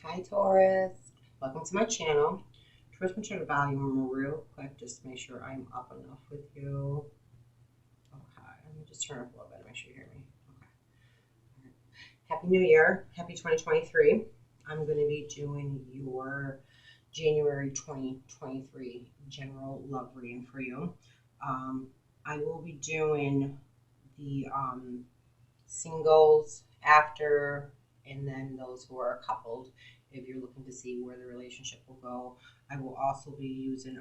Hi Taurus, welcome to my channel. Taurus, I'm going to turn the volume real quick just to make sure I'm up enough with you. Okay, let me just turn up a little bit to make sure you hear me. Okay. All right. Happy New Year, happy 2023. I'm going to be doing your January 2023 general love reading for you. I will be doing the singles after, and then those who are coupled if you're looking to see where the relationship will go. I will also be using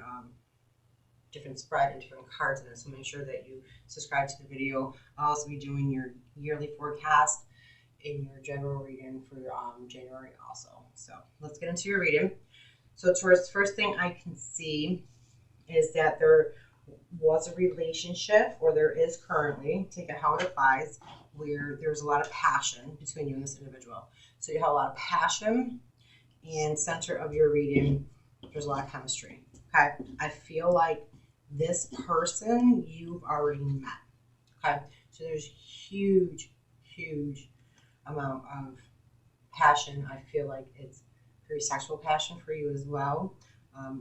different spread and different cards in this, so make sure that you subscribe to the video. I'll also be doing your yearly forecast in your general reading for January also. So let's get into your reading. So Taurus, first thing I can see is that there was a relationship, or there is currently, take it how it applies, where there's a lot of passion between you and this individual. So you have a lot of passion, and center of your reading, there's a lot of chemistry. Okay, I feel like this person you've already met. Okay, so there's huge amount of passion. I feel like it's very sexual passion for you as well,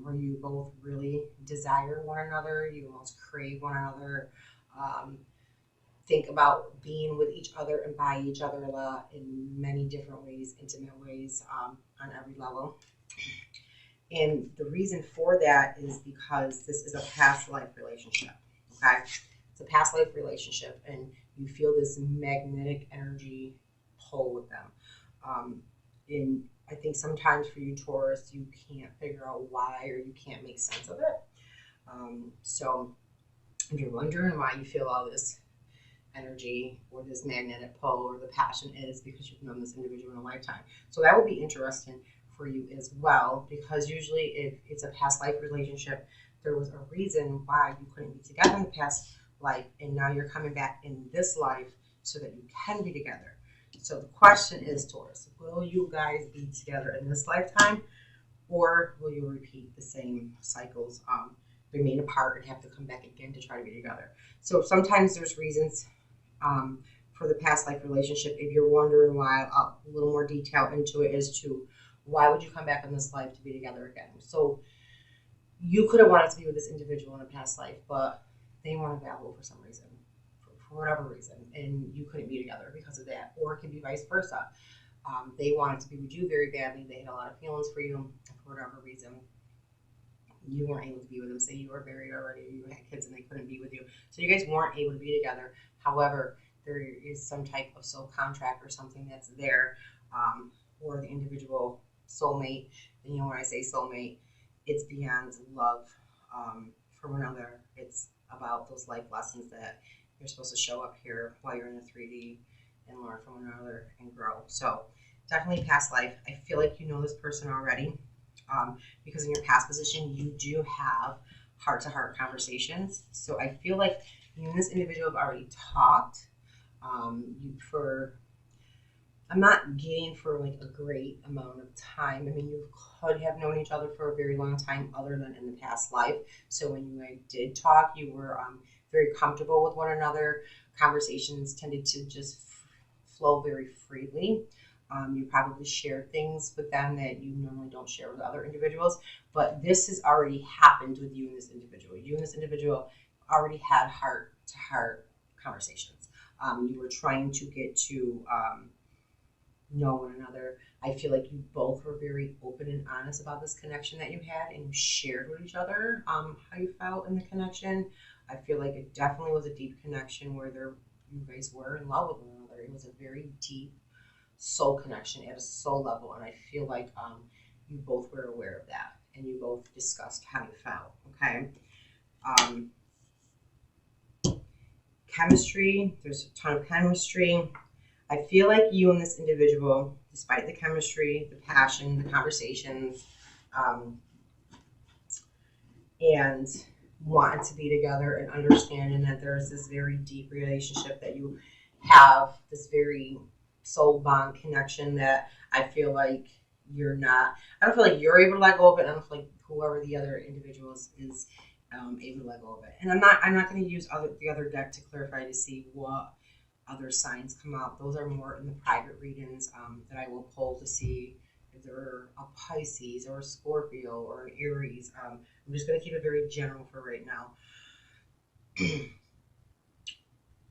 where you both really desire one another. You almost crave one another. Think about being with each other and by each other a lot in many different ways, intimate ways, on every level. And the reason for that is because this is a past life relationship. Okay, it's a past life relationship, and you feel this magnetic energy pull with them. And I think sometimes for you, Taurus, you can't figure out why, or you can't make sense of it. So if you're wondering why you feel all this energy or this magnetic pull or the passion, is because you've known this individual in a lifetime. So that will be interesting for you as well, because usually if it's a past life relationship, there was a reason why you couldn't be together in the past life, and now you're coming back in this life so that you can be together. So the question is, Taurus, will you guys be together in this lifetime, or will you repeat the same cycles, remain apart and have to come back again to try to be together? So sometimes there's reasons for the past life relationship. If you're wondering why, a little more detail into it as to why would you come back in this life to be together again. So you could have wanted to be with this individual in a past life, but they weren't available for some reason, for whatever reason, and you couldn't be together because of that. Or it could be vice versa. They wanted to be with you very badly. They had a lot of feelings for you, and for whatever reason, you weren't able to be with them. Say you were married already, you had kids, and they couldn't be with you. So you guys weren't able to be together. However, there is some type of soul contract or something that's there, or the individual soulmate. And you know, when I say soulmate, it's beyond love for one another. It's about those life lessons that you're supposed to show up here while you're in the 3D and learn from one another and grow. So definitely past life. I feel like you know this person already, because in your past position, you do have heart-to-heart conversations. So I feel like you and this individual have already talked. I'm not getting for like a great amount of time. I mean, you could have known each other for a very long time other than in the past life. So when you did talk, you were very comfortable with one another. Conversations tended to just flow very freely. You probably shared things with them that you normally don't share with other individuals. But this has already happened with you and this individual. You and this individual already had heart-to-heart conversations. You were trying to get to know one another. I feel like you both were very open and honest about this connection that you had, and you shared with each other how you felt in the connection. I feel like it definitely was a deep connection where you guys were in love with one another. It was a very deep soul connection at a soul level, and I feel like you both were aware of that, and you both discussed how you felt. Okay. Chemistry, there's a ton of chemistry. I feel like you and this individual, despite the chemistry, the passion, the conversations, and wanting to be together and understanding that there's this very deep relationship, that you have this very soul bond connection that I feel like I don't feel like you're able to let go of it. I don't feel like whoever the other individual is able to let go of it. And I'm not going to use the other deck to clarify to see what other signs come out. Those are more in the private readings that I will pull to see if they're a Pisces or a Scorpio or an Aries. I'm just going to keep it very general for right now.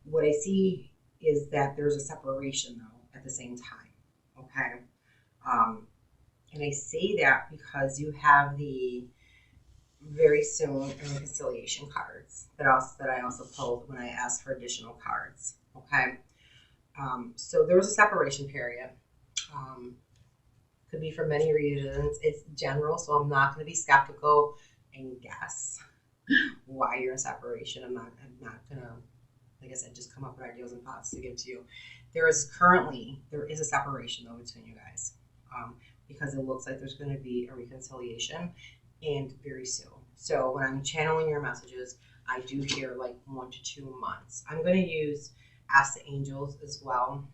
What I see is that there's a separation though at the same time. Okay. And I say that because you have the very soon and reconciliation cards that I also pulled when I asked for additional cards. Okay, so there was a separation period. Could be for many reasons. It's general, so I'm not going to be skeptical and guess why you're in separation. I'm not going to, like I said, just come up with ideas and thoughts to give to you. There is a separation though between you guys, because it looks like there's going to be a reconciliation, and very soon. So when I'm channeling your messages, I do hear like 1 to 2 months. I'm going to ask the angels as well,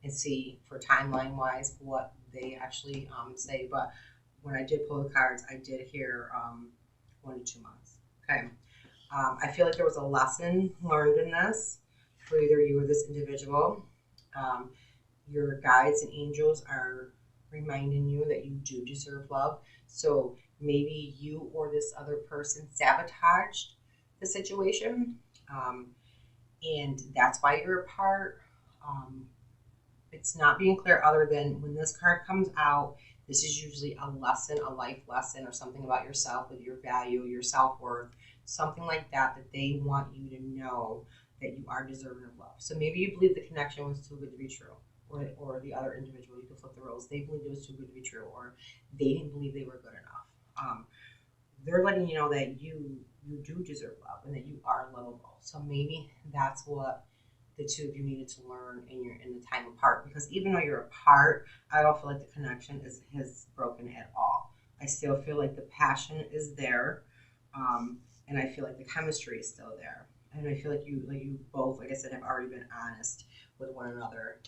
and see for timeline wise what they actually say. But when I did pull the cards, I did hear 1 to 2 months. Okay. I feel like there was a lesson learned in this for either you or this individual. Your guides and angels are reminding you that you do deserve love. So maybe you or this other person sabotaged the situation, and that's why you're apart. It's not being clear other than when this card comes out, this is usually a lesson, a life lesson, or something about yourself, with your value, your self-worth, something like that they want you to know that you are deserving of love. So maybe you believe the connection was too good to be true, or the other individual, you can flip the roles, they believed it was too good to be true, or they didn't believe they were good enough. They're letting you know that you do deserve love and that you are lovable. So maybe that's what the two of you needed to learn in the time apart, because even though you're apart, I don't feel like the connection has broken at all. I still feel like the passion is there, and I feel like the chemistry is still there, and I feel like you both, like I said, have already been honest with one another.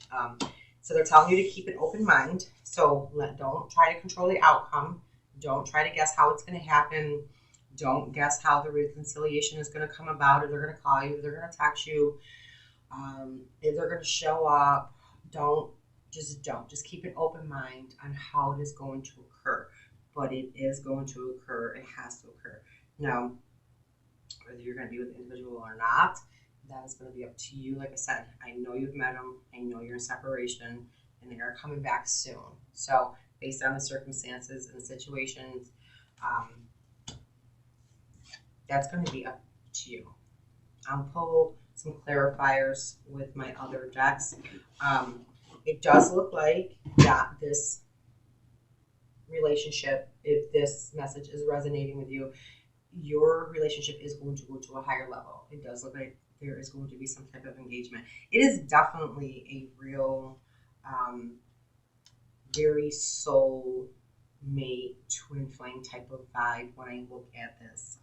So they're telling you to keep an open mind. So don't try to control the outcome. Don't try to guess how it's going to happen. Don't guess how the reconciliation is going to come about. If they're going to call you, if they're going to text you, if they're going to show up. Just keep an open mind on how it is going to occur. But it is going to occur. It has to occur. Now, whether you're going to be with the individual or not, that is going to be up to you. Like I said, I know you've met them. I know you're in separation, and they are coming back soon. So based on the circumstances and the situations, that's going to be up to you. I'll pull some clarifiers with my other decks. It does look like that this relationship, if this message is resonating with you, your relationship is going to go to a higher level. It does look like there is going to be some type of engagement. It is definitely a real, very soul mate, twin flame type of vibe when I look at this.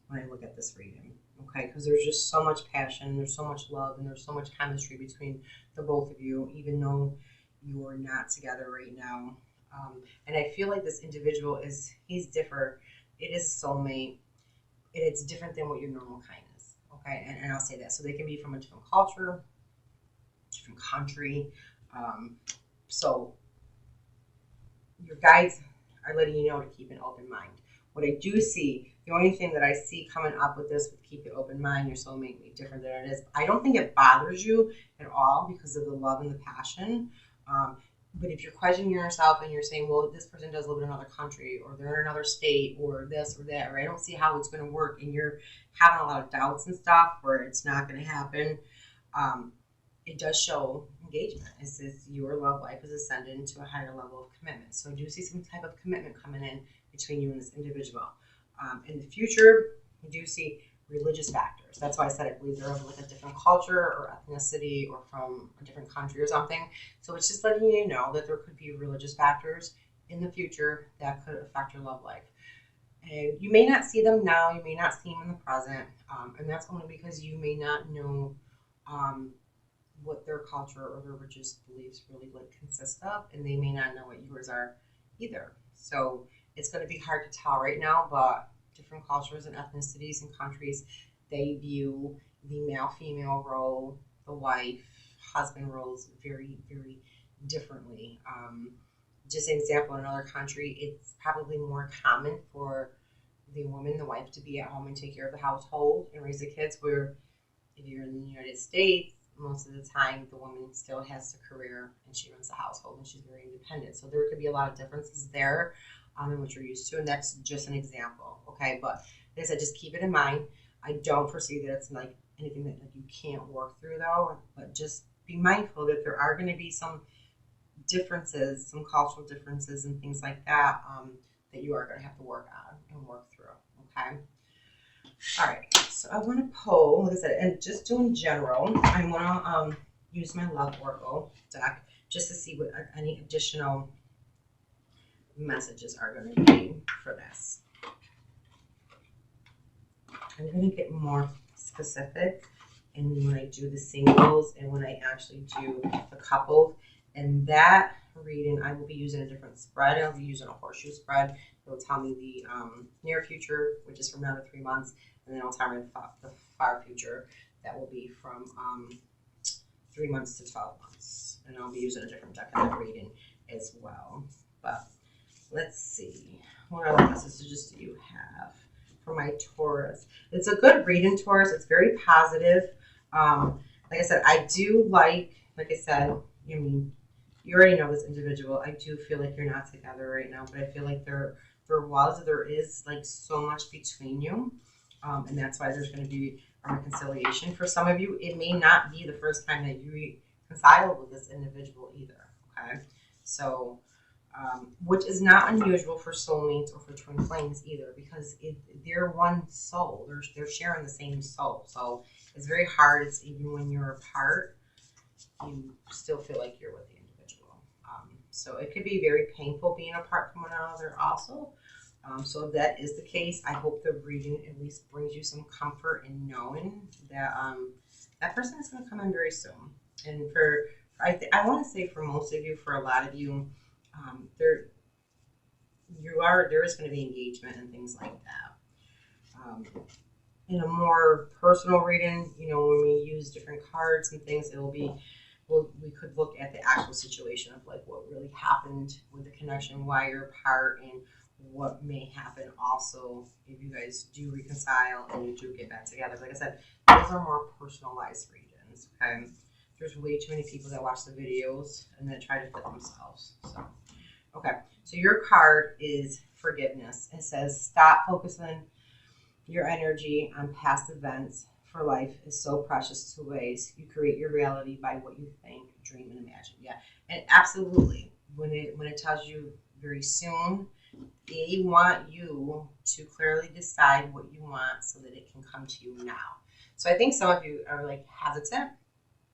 When I look at this reading, okay, because there's just so much passion, there's so much love, and there's so much chemistry between the both of you, even though you're not together right now. And I feel like this individual he's different. It is a soulmate, and it's different than what your normal kind is, okay? And I'll say that. So they can be from a different culture, different country. So your guides are letting you know to keep an open mind. What I do see, the only thing that I see coming up with this, with keep an open mind, your soulmate may be different than it is. I don't think it bothers you at all because of the love and the passion. But if you're questioning yourself and you're saying, well, this person does live in another country, or they're in another state, or this or that, or I don't see how it's going to work, and you're having a lot of doubts and stuff where it's not going to happen, it does show engagement. It says your love life is ascending to a higher level of commitment. So I do see some type of commitment coming in between you and this individual. In the future, you do see religious factors. That's why I said I believe they're of like a different culture or ethnicity, or from a different country or something. So it's just letting you know that there could be religious factors in the future that could affect your love life. And you may not see them now, you may not see them in the present, and that's only because you may not know what their culture or their religious beliefs really like consist of, and they may not know what yours are either. So it's going to be hard to tell right now, but different cultures and ethnicities and countries, they view the male-female role, the wife, husband roles very, very differently. just an example, in another country, it's probably more common for the woman, the wife, to be at home and take care of the household and raise the kids, where if you're in the United States, most of the time the woman still has a career and she runs the household and she's very independent. So there could be a lot of differences there in what you're used to, and that's just an example, okay? But like I said, just keep it in mind. I don't foresee that it's like anything that like you can't work through though, but just be mindful that there are going to be some differences, some cultural differences and things like that that you are going to have to work on and work through, okay? All right, so I want to pull, like I said, and just do in general, I want to use my Love Oracle deck just to see what any additional messages are going to be for this. I'm going to get more specific and when I do the singles and when I actually do the couple. And that reading, I will be using a different spread. I'll be using a horseshoe spread. It'll tell me the near future, which is from now to 3 months, and then it'll tell me the far future. That will be from 3 months to 12 months. And I'll be using a different deck in that reading as well. But let's see. What other messages do you have for my Taurus? It's a good reading, Taurus. It's very positive. Like I said, I do like I said, I mean, you already know this individual. I do feel like you're not together right now, but I feel like there is like so much between you. And that's why there's going to be a reconciliation. For some of you, it may not be the first time that you reconcile with this individual either, okay? So, which is not unusual for soulmates or for twin flames either, because they're one soul. They're sharing the same soul. So it's very hard. It's even when you're apart, you still feel like you're with the individual. So it could be very painful being apart from one another also. So if that is the case, I hope the reading at least brings you some comfort in knowing that that person is going to come in very soon. And I want to say for most of you, for a lot of you, there is going to be engagement and things like that. In a more personal reading, when we use different cards and things, it will be, we could look at the actual situation of like what really happened with the connection, why you're apart, and what may happen also if you guys do reconcile and you do get back together. Like I said, those are more personalized readings, okay? There's way too many people that watch the videos and that try to fit themselves. So, okay. So your card is forgiveness. It says, stop focusing your energy on past events, for life is so precious to waste. You create your reality by what you think, dream, and imagine. Yeah, and absolutely. When it tells you very soon, they want you to clearly decide what you want so that it can come to you now. So I think some of you are like hesitant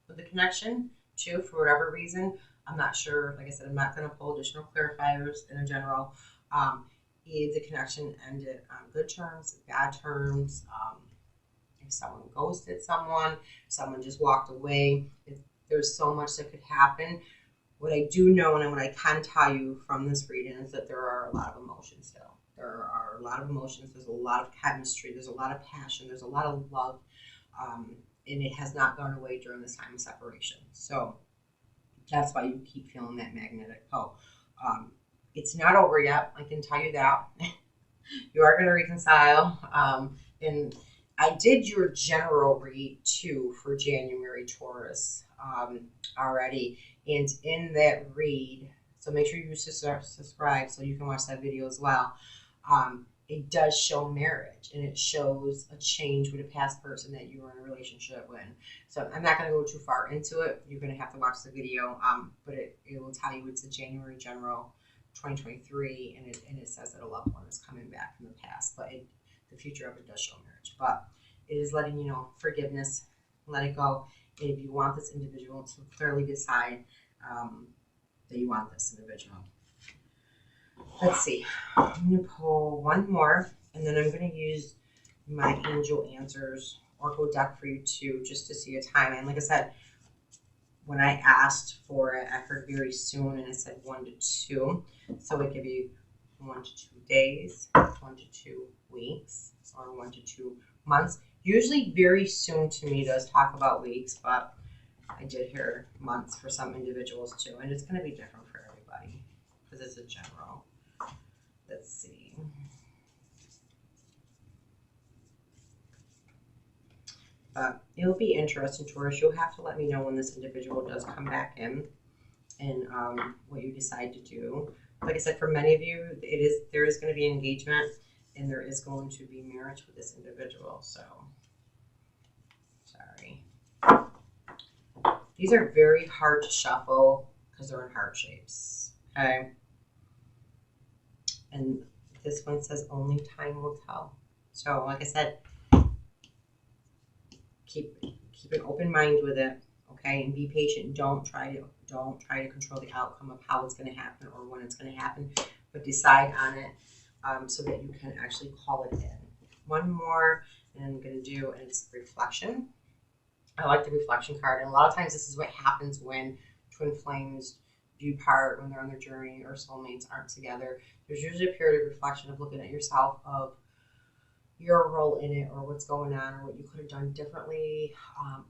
with the connection too, for whatever reason. I'm not sure. Like I said, I'm not going to pull additional clarifiers in general. If the connection ended on good terms, bad terms, if someone ghosted someone, someone just walked away, there's so much that could happen. What I do know and what I can tell you from this reading is that there are a lot of emotions still. There are a lot of emotions. There's a lot of chemistry. There's a lot of passion. There's a lot of love. And it has not gone away during this time of separation. So that's why you keep feeling that magnetic pull. It's not over yet. I can tell you that. You are going to reconcile. And I did your general read too for January, Taurus, already. And in that read, so make sure you subscribe so you can watch that video as well. It does show marriage, and it shows a change with a past person that you were in a relationship with. So I'm not going to go too far into it. You're going to have to watch the video, but it will tell you it's a January general 2023, and it says that a loved one is coming back from the past, but the future of it does show marriage. But it is letting you know forgiveness, let it go. And if you want this individual to clearly decide that you want this individual. Let's see. I'm going to pull one more, and then I'm going to use my Angel Answers Oracle deck for you too, just to see a time. And like I said, when I asked for it, I heard very soon, and it said 1 to 2. So it could be 1 to 2 days, 1 to 2 weeks, or 1 to 2 months. Usually very soon to me does talk about weeks, but I did hear months for some individuals too, and it's going to be different for everybody. because it's a general. Let's see. But it'll be interesting, Taurus. You'll have to let me know when this individual does come back in and what you decide to do. Like I said, for many of you, there is going to be engagement and there is going to be marriage with this individual. So, sorry. These are very hard to shuffle because they're in heart shapes. Okay. And this one says only time will tell. So, like I said, keep an open mind with it, okay, and be patient. Don't try to control the outcome of how it's going to happen or when it's going to happen, but decide on it so that you can actually call it in. One more, and I'm going to do, and it's reflection. I like the reflection card, and a lot of times this is what happens when twin flames do part, when they're on their journey, or soulmates aren't together. There's usually a period of reflection of looking at yourself, of your role in it, or what's going on, or what you could have done differently,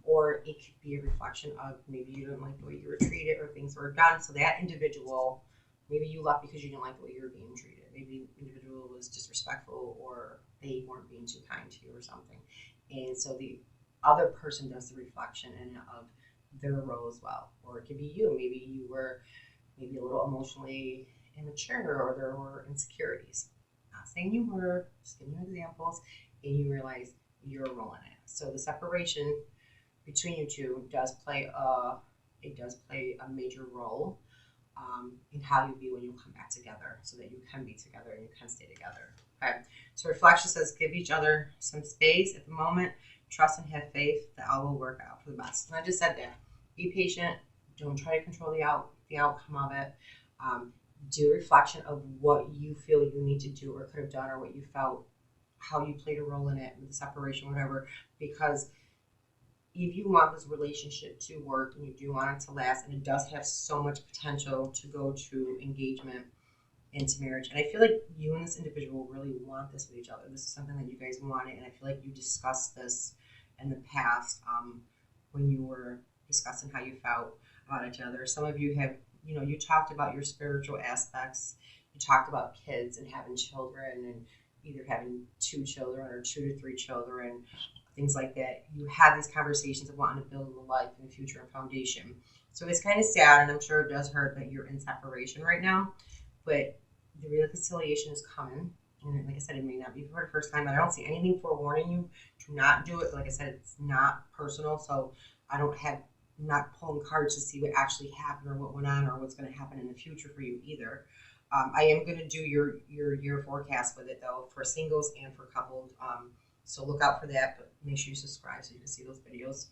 or it could be a reflection of maybe you didn't like the way you were treated or things were done. So that individual, maybe you left because you didn't like the way you were being treated. Maybe the individual was disrespectful, or they weren't being too kind to you or something. And so the other person does the reflection and of their role as well. Or it could be you. Maybe you were a little emotionally immature, or there were insecurities. Not saying you were, just giving you examples, and you realize your role in it. So the separation between you two does play a major role in how you be when you come back together, so that you can be together and you can stay together. Okay. So reflection says give each other some space at the moment. Trust and have faith that all will work out for the best. And I just said that. Be patient. Don't try to control the outcome of it. Do a reflection of what you feel you need to do or could have done, or what you felt, how you played a role in it, with the separation, whatever. Because if you want this relationship to work and you do want it to last, and it does have so much potential to go to engagement, into marriage, and I feel like you and this individual really want this with each other. This is something that you guys wanted, and I feel like you discussed this in the past when you were discussing how you felt about each other. Some of you have, you talked about your spiritual aspects. You talked about kids and having children, and either having 2 children or 2 to 3 children, things like that. You had these conversations of wanting to build a life in the future and foundation. So it's kind of sad, and I'm sure it does hurt that you're in separation right now, but the reconciliation is coming. And like I said, it may not be for the first time, but I don't see anything forewarning you to not do it. But like I said, it's not personal, so not pulling cards to see what actually happened or what went on or what's going to happen in the future for you either. I am going to do your year forecast with it, though, for singles and for couples. So look out for that, but make sure you subscribe so you can see those videos.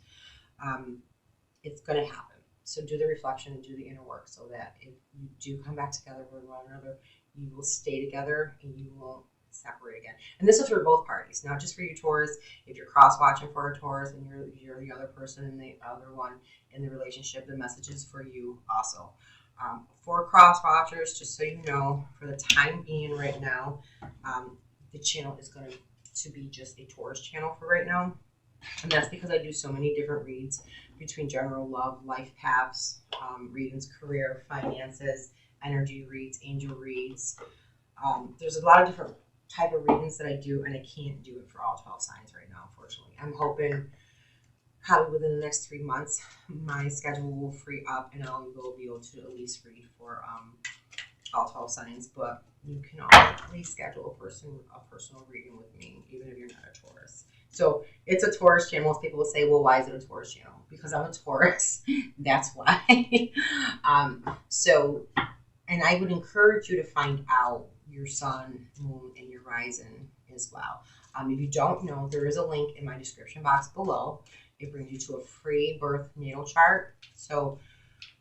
It's going to happen. So do the reflection and do the inner work so that if you do come back together with one another, you will stay together and you won't separate again. And this is for both parties, not just for you, Taurus. If you're cross-watching for a Taurus and you're the other person and the other one in the relationship, the message is for you also. For cross-watchers, just so you know, for the time being right now, the channel is going to be just a Taurus channel for right now. And that's because I do so many different reads between general love, life paths, readings, career, finances, energy reads, angel reads. There's a lot of different type of readings that I do, and I can't do it for all 12 signs right now, unfortunately. I'm hoping probably within the next 3 months, my schedule will free up and I will be able to at least read for all 12 signs. But you can always schedule a personal reading with me, even if you're not a Taurus. So it's a Taurus channel. Most people will say, well, why is it a Taurus channel? Because I'm a Taurus. That's why. And I would encourage you to find out your sun, moon, and your rising as well. If you don't know, there is a link in my description box below. It brings you to a free birth natal chart. So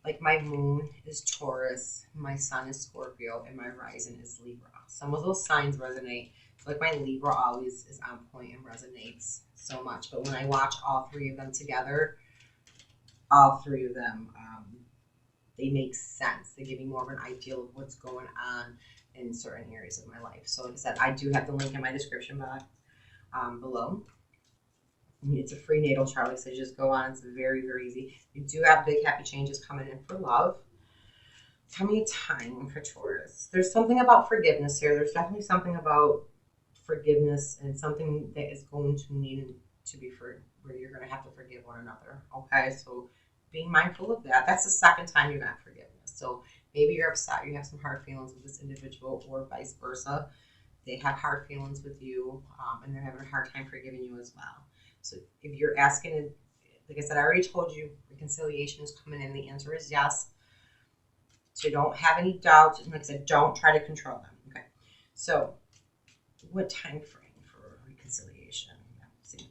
like my moon is Taurus, my sun is Scorpio, and my rising is Libra. Some of those signs resonate. Like my Libra always is on point and resonates so much. But when I watch all 3 of them together, all 3 of them, they make sense. They give me more of an idea of what's going on in certain areas of my life. So like I said, I do have the link in my description box below. It's a free natal chart, so just go on. It's very, very easy. You do have big happy changes coming in for love. Tell me a time for Taurus. There's something about forgiveness here. There's definitely something about forgiveness and something that is going to need to be for where you're going to have to forgive one another. Okay, so being mindful of that. That's the second time you got forgiveness. So maybe you're upset, you have some hard feelings with this individual, or vice versa. They have hard feelings with you, and they're having a hard time forgiving you as well. So if you're asking, like I said, I already told you reconciliation is coming in. The answer is yes. So don't have any doubts. And like I said, don't try to control them. Okay. So what time frame for reconciliation? Let's see.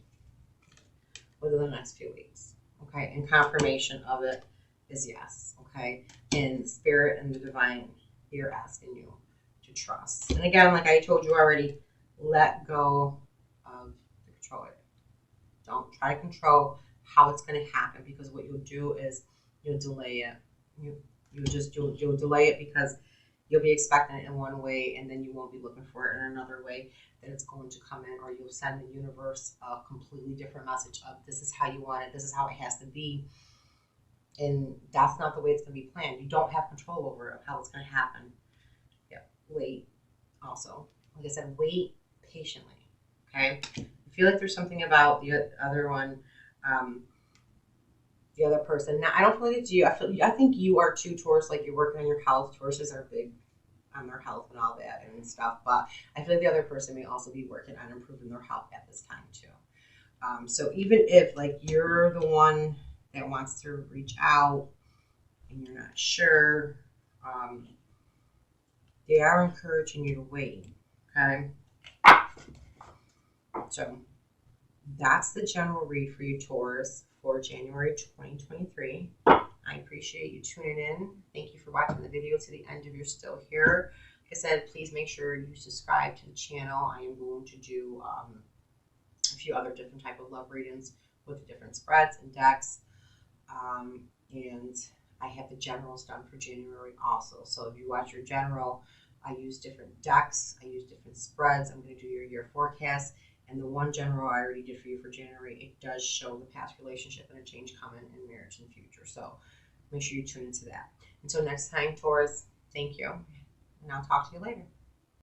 Within the next few weeks. Okay. And confirmation of it is yes. Okay. And spirit and the divine, they're asking you to trust. And again, like I told you already, let go of the control. Don't try to control how it's going to happen, because what you'll do is you'll delay it. You'll delay it because you'll be expecting it in one way, and then you won't be looking for it in another way that it's going to come in, or you'll send the universe a completely different message of this is how you want it, this is how it has to be, and that's not the way it's going to be planned. You don't have control over it, of how it's going to happen. Yeah, wait. Also, like I said, wait patiently. Okay, I feel like there's something about the other one. The other person. Now, I don't feel like it's you. I think you are too, Taurus. Like you're working on your health. Tauruses are big on their health and all that and stuff. But I feel like the other person may also be working on improving their health at this time too. So even if like you're the one that wants to reach out and you're not sure, they are encouraging you to wait. Okay. So that's the general read for you, Taurus, for January 2023. I appreciate you tuning in. Thank you for watching the video to the end if you're still here. Like I said, please make sure you subscribe to the channel. I am going to do a few other different type of love readings with the different spreads and decks. And I have the generals done for January also. So if you watch your general, I use different decks. I use different spreads. I'm going to do your year forecast. And the one general I already did for you for January, it does show the past relationship and a change coming in marriage in the future. So make sure you tune into that. Until next time, Taurus, thank you. And I'll talk to you later.